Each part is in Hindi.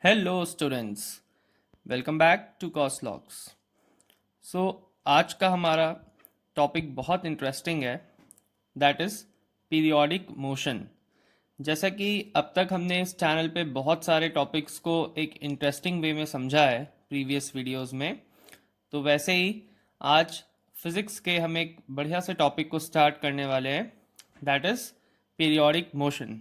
Hello students, welcome back to कॉस्लॉक्स। सो आज का हमारा टॉपिक बहुत इंटरेस्टिंग है, दैट इज़ पीरियोडिक मोशन। जैसा कि अब तक हमने इस चैनल पे बहुत सारे टॉपिक्स को एक इंटरेस्टिंग वे में समझा है प्रीवियस वीडियोस में, तो वैसे ही आज फिज़िक्स के हम एक बढ़िया से टॉपिक को स्टार्ट करने वाले हैं, that is periodic motion.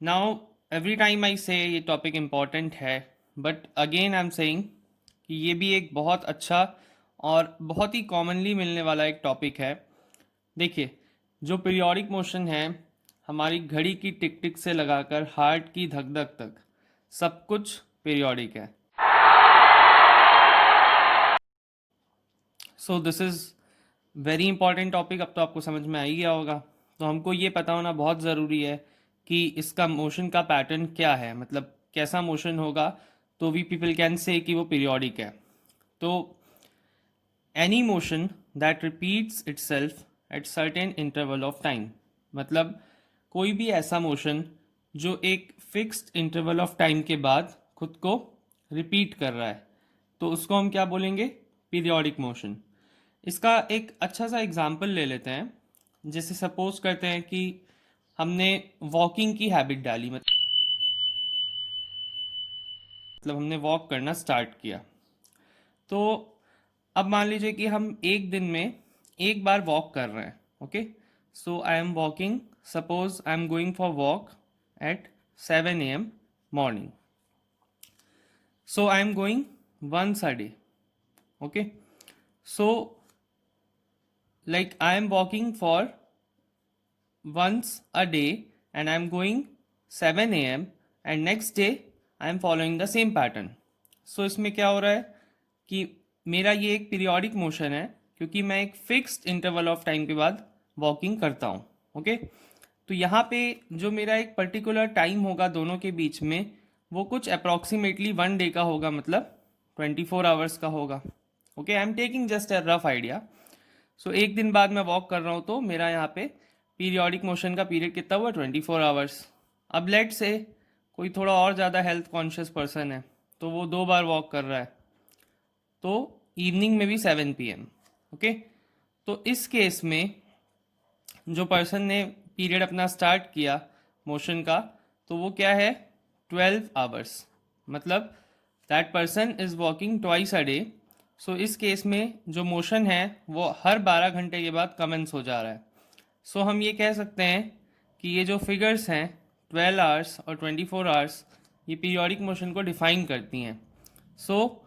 Now every time I से ये टॉपिक इम्पॉर्टेंट है, but again I am saying कि ये भी एक बहुत अच्छा और बहुत ही कॉमनली मिलने वाला एक टॉपिक है। देखिए, जो पीरियोडिक मोशन है, हमारी घड़ी की टिक टिक से लगाकर हार्ट की धक धक तक सब कुछ पीरियोडिक है। So this is very important topic. अब तो आपको समझ में आ ही गया होगा। तो हमको ये पता होना बहुत ज़रूरी है कि इसका मोशन का पैटर्न क्या है, मतलब कैसा मोशन होगा तो वी पीपल कैन से कि वो पीरियोडिक है। तो any motion that repeats itself at certain interval of time, मतलब कोई भी ऐसा मोशन जो एक फिक्स्ड इंटरवल ऑफ टाइम के बाद खुद को रिपीट कर रहा है, तो उसको हम क्या बोलेंगे? Periodic motion. इसका एक अच्छा सा एग्जाम्पल ले लेते हैं। जैसे सपोज करते हैं कि हमने वॉकिंग की हैबिट डाली, मतलब हमने वॉक करना स्टार्ट किया। तो अब मान लीजिए कि हम एक दिन में एक बार वॉक कर रहे हैं। Okay, so I am walking, suppose I am going for walk at 7 AM morning. So I am going once a day. Okay, so like I am walking for once a day and I am going 7 AM and next day I am following the same pattern. So इसमें क्या हो रहा है कि मेरा ये एक पीरियोडिक मोशन है, क्योंकि मैं एक फिक्स्ड इंटरवल ऑफ टाइम के बाद वॉकिंग करता हूँ। ओके, तो यहाँ पे जो मेरा एक पर्टिकुलर टाइम होगा दोनों के बीच में, वो कुछ अप्रॉक्सीमेटली 1 डे का होगा, मतलब 24 आवर्स का होगा। Okay, I am taking just a rough idea. So एक दिन बाद मैं वॉक कर रहा हूँ तो मेरा यहाँ पे पीरियोडिक मोशन का पीरियड कितना हुआ? 24 आवर्स। अब लेट से कोई थोड़ा और ज़्यादा हेल्थ कॉन्शियस पर्सन है, तो वो 2 बार वॉक कर रहा है, तो इवनिंग में भी 7 PM। ओके, तो इस केस में जो पर्सन ने पीरियड अपना स्टार्ट किया मोशन का, तो वो क्या है? 12 आवर्स। मतलब that person is walking twice a day. So इस केस में जो मोशन है वो हर 12 घंटे के बाद कमेंस हो जा रहा है। सो हम ये कह सकते हैं कि ये जो फिगर्स हैं 12 आवर्स और 24 आवर्स, ये पीरियोडिक मोशन को डिफाइन करती हैं। सो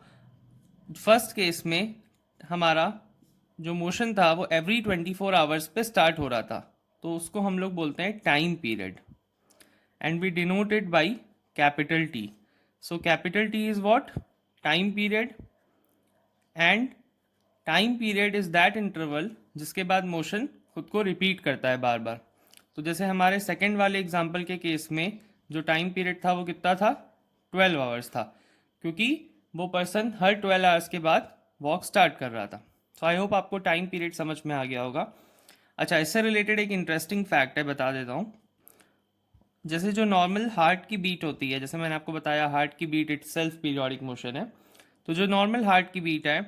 फर्स्ट केस में हमारा जो मोशन था वो एवरी 24 आवर्स पे स्टार्ट हो रहा था, तो उसको हम लोग बोलते हैं time period, and we denote it by capital T. So capital T is what? Time period. And time period is that interval जिसके बाद मोशन खुद को रिपीट करता है बार बार। तो जैसे हमारे सेकंड वाले एग्जाम्पल के केस में जो टाइम पीरियड था वो कितना था? 12 आवर्स था, क्योंकि वो पर्सन हर 12 आवर्स के बाद वॉक स्टार्ट कर रहा था। सो आई होप आपको टाइम पीरियड समझ में आ गया होगा। अच्छा, इससे रिलेटेड एक इंटरेस्टिंग फैक्ट है, बता देता हूँ। जैसे जो नॉर्मल हार्ट की बीट होती है, जैसे मैंने आपको बताया हार्ट की beat itself periodic motion है, तो जो नॉर्मल हार्ट की बीट है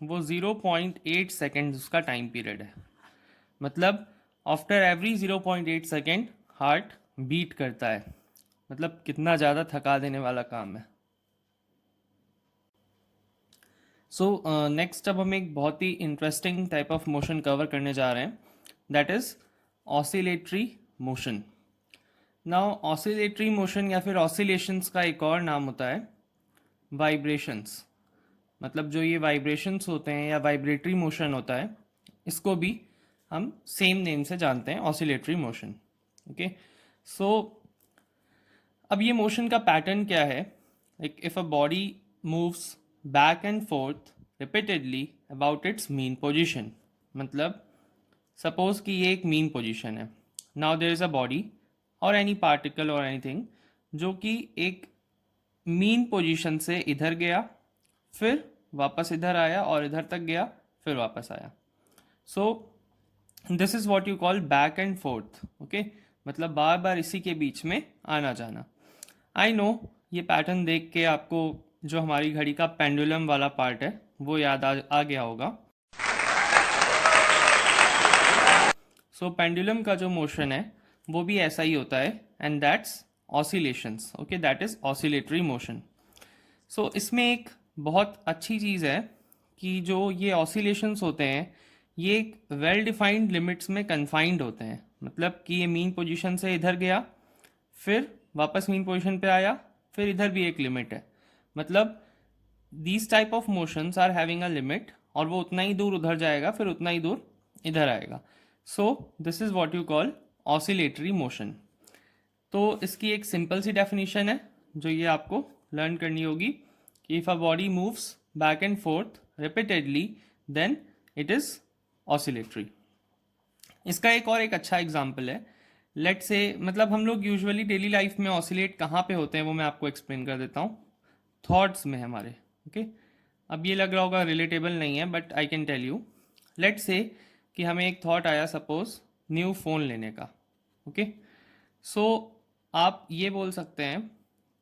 वो 0.8 सेकेंड उसका टाइम पीरियड है। मतलब after every 0.8 second heart beat करता है। मतलब कितना ज़्यादा थका देने वाला काम है। सो नेक्स्ट अब हम एक बहुत ही interesting type of motion cover करने जा रहे हैं, that is oscillatory motion. Now oscillatory motion या फिर ऑसिलेशंस का एक और नाम होता है वाइब्रेशंस। मतलब जो ये वाइब्रेशंस होते हैं या वाइब्रेटरी मोशन होता है, इसको भी हम सेम नेम से जानते हैं, ऑसिलेटरी मोशन। ओके, सो अब ये मोशन का पैटर्न क्या है? Like if a body moves back and forth repeatedly about its mean position, मतलब सपोज कि ये एक मीन पोजीशन है। Now there is a body और एनी पार्टिकल और एनीथिंग जो कि एक मीन पोजीशन से इधर गया, फिर वापस इधर आया और इधर तक गया, फिर वापस आया। So this is what you call back and fourth. Okay, मतलब बार बार इसी के बीच में आना जाना। आई नो ये पैटर्न देख के आपको जो हमारी घड़ी का पेंडुलम वाला पार्ट है वो याद आ गया होगा। सो पेंडुलम का जो मोशन है वो भी ऐसा ही होता है, and that's oscillations. Okay, that is oscillatory motion. So इसमें एक बहुत अच्छी चीज़ है कि जो ये ऑसिलेशंस होते हैं ये एक वेल डिफाइंड लिमिट्स में कन्फाइंड होते हैं। मतलब कि ये मीन पोजीशन से इधर गया, फिर वापस मीन पोजीशन पे आया, फिर इधर भी एक लिमिट है। मतलब these type of motions are having a limit, और वो उतना ही दूर उधर जाएगा, फिर उतना ही दूर इधर आएगा। So this is what you call oscillatory motion. तो इसकी एक सिंपल सी डेफिनेशन है जो ये आपको लर्न करनी होगी कि if a body moves back and forth repeatedly then it is oscillatory. इसका एक अच्छा एग्जाम्पल है। लेट से, मतलब हम लोग यूजुअली डेली लाइफ में ऑसिलेट कहाँ पे होते हैं वो मैं आपको एक्सप्लेन कर देता हूँ। थॉट्स में हमारे। ओके, अब ये लग रहा होगा रिलेटेबल नहीं है, but I can tell you. Let say कि हमें एक थॉट आया सपोज न्यू फ़ोन लेने का। ओके, सो आप ये बोल सकते हैं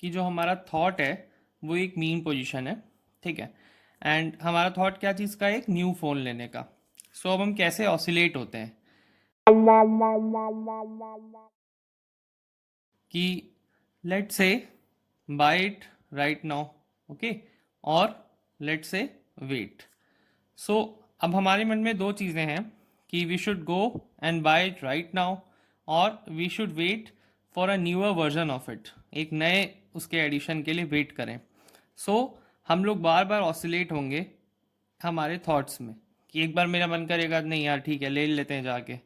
कि जो हमारा थॉट है वो एक मीन पोजीशन है, ठीक है, एंड हमारा थॉट क्या चीज़ का है? एक न्यू फ़ोन लेने का। सो अब हम कैसे ऑसिलेट होते हैं कि let's say buy it right now, okay, और लेट से वेट। सो अब हमारे मन में दो चीज़ें हैं कि we should go and buy it right now, और we should wait for a newer version of it, एक नए उसके एडिशन के लिए वेट करें। सो हम लोग बार बार ऑसिलेट होंगे हमारे थॉट्स में कि एक बार मेरा मन करेगा नहीं यार ठीक है ले लेते हैं जाके,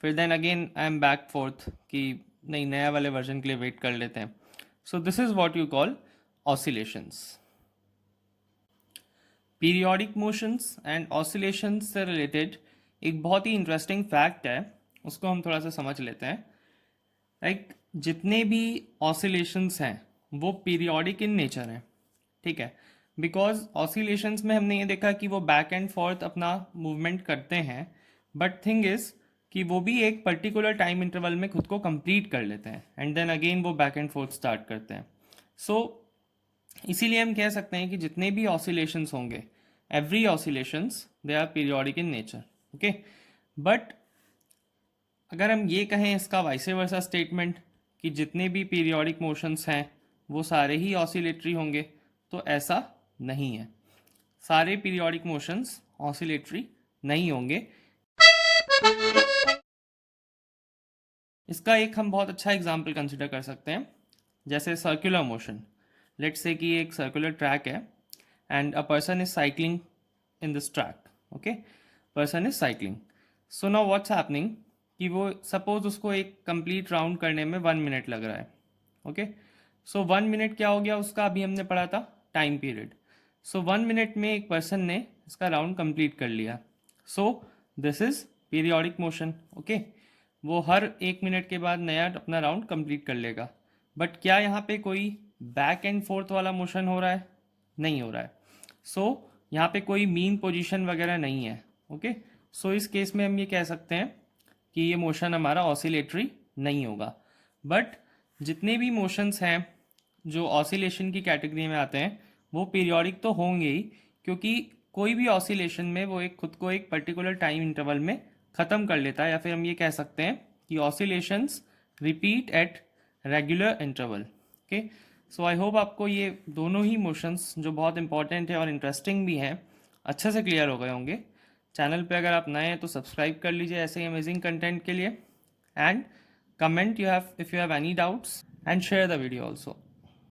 फिर then again I am back forth कि नहीं नया वाले वर्जन के लिए वेट कर लेते हैं। So this is what you call oscillations. Periodic motions and oscillations से रिलेटेड एक बहुत ही इंटरेस्टिंग फैक्ट है, उसको हम थोड़ा सा समझ लेते हैं। लाइक जितने भी ऑसिलेशंस हैं वो पीरियोडिक इन नेचर हैं, ठीक है, बिकॉज ऑसिलेशंस में हमने ये देखा कि वो बैक एंड फोर्थ अपना मूवमेंट करते हैं, बट थिंग इज कि वो भी एक पर्टिकुलर टाइम इंटरवल में खुद को कंप्लीट कर लेते हैं, एंड देन अगेन वो बैक एंड फोर्थ स्टार्ट करते हैं। सो इसीलिए हम कह सकते हैं कि जितने भी ऑसिलेशंस होंगे, every oscillations they are periodic in nature. Okay, but अगर हम ये कहें इसका वाइस वर्सा स्टेटमेंट कि जितने भी पीरियोडिक मोशंस हैं वो सारे ही ऑसिलेटरी होंगे, तो ऐसा नहीं है। सारे पीरियोडिक मोशंस ऑसिलेटरी नहीं होंगे। इसका एक हम बहुत अच्छा एग्जाम्पल कंसिडर कर सकते हैं, जैसे सर्कुलर मोशन। लेट्स से कि एक सर्कुलर ट्रैक है and a person is cycling in this track. Okay, person is cycling. So now what's happening कि वो सपोज उसको एक कंप्लीट राउंड करने में 1 मिनट लग रहा है। ओके, सो 1 मिनट क्या हो गया उसका, अभी हमने पढ़ा था टाइम पीरियड। सो 1 मिनट में एक पर्सन ने इसका राउंड कंप्लीट कर लिया। So this is periodic motion. Okay, वो हर 1 मिनट के बाद नया अपना राउंड कंप्लीट कर लेगा। बट क्या यहाँ पे कोई बैक एंड फोर्थ वाला मोशन हो रहा है? नहीं हो रहा है। सो यहाँ पे कोई मीन पोजीशन वगैरह नहीं है। ओके, सो इस केस में हम ये कह सकते हैं कि ये मोशन हमारा ऑसिलेटरी नहीं होगा। बट जितने भी मोशंस हैं जो ऑसिलेशन की कैटेगरी में आते हैं वो पीरियोडिक तो होंगे ही, क्योंकि कोई भी ऑसिलेशन में वो एक खुद को एक पर्टिकुलर टाइम इंटरवल में ख़त्म कर लेता है, या फिर हम ये कह सकते हैं कि oscillations repeat at regular interval. Okay, so I hope आपको ये दोनों ही मोशंस जो बहुत इंपॉर्टेंट है और इंटरेस्टिंग भी हैं अच्छे से क्लियर हो गए होंगे। चैनल पे अगर आप नए हैं तो सब्सक्राइब कर लीजिए ऐसे ही अमेजिंग कंटेंट के लिए, and comment you have if you have any doubts, and share the video also.